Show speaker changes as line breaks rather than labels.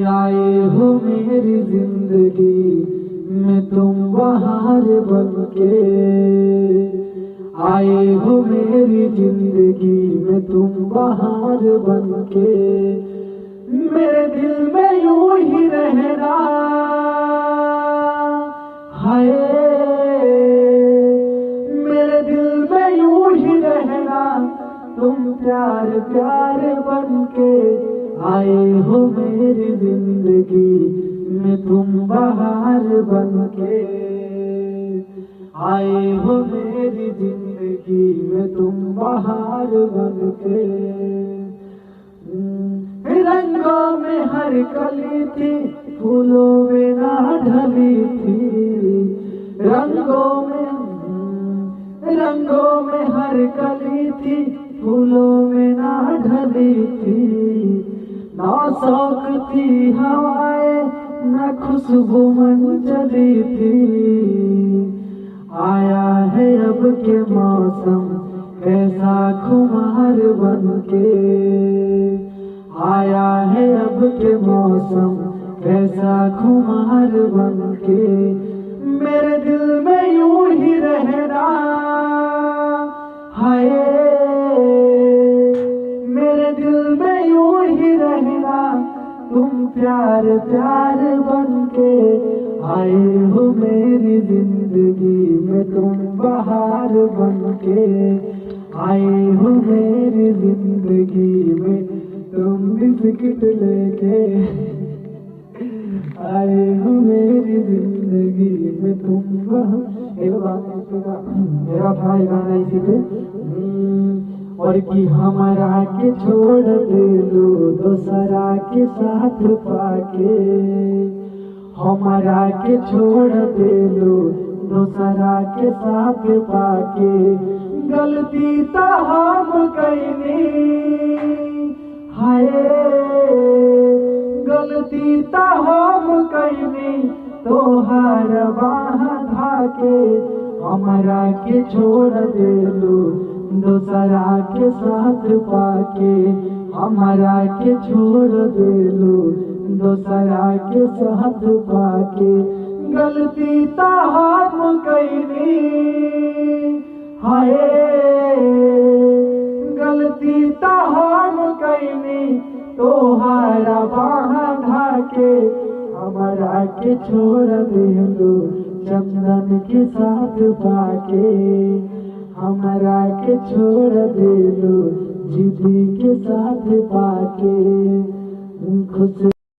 आए हो मेरी जिंदगी में तुम बहार बनके, आए हो मेरी जिंदगी में तुम बहार बनके। मेरे दिल में यूं ही रहना हाय, मेरे दिल में यूं ही रहना तुम प्यार प्यार बनके। आए हो मेरी जिंदगी में तुम बहार बनके, आए हो मेरी जिंदगी में तुम बहार बनके। रंगों में हर कली थी, फूलों में ना ढली थी। रंगों में हर कली थी, फूलों में ना ढली थी। ना शौक थी हवाएं, न खुशबू मन चली थी। आया है अब के मौसम कैसा खुमार बनके, आया है अब के मौसम कैसा खुमार बनके। मेरे दिल में यूं ही रहना हाय, मेरे दिल में यूं ही रहना तुम प्यार प्यार बनके। आए हो मेरी जिंदगी में तुम बहार बनके, आए हो मेरी जिंदगी में तुम बिस्किट लेके। आए हो मेरी जिंदगी में तुम मेरा भाई गाना इसी पे। और कि हमारा के छोड़ दे लो दूसरा के साथ पाके, हमारा के छोड़ दे लो दूसरा के साथ पाके। गलती तो हम कईनी हाय, गलती तो हम कईनी तोहार बाह धाके। हमारा के छोड़ दे लो दूसरा के साथ पाके, हमारा के छोड़ दे लो दूसरा के साथ पाके। गलती तो हम कईनी हाय, गलती तो हम कईनी तोहारा बाह धाके। हमारा के छोड़ दे लो चंदन के साथ पाके, हमारा के छोड़ दे लो जीती के साथ पाके। खुश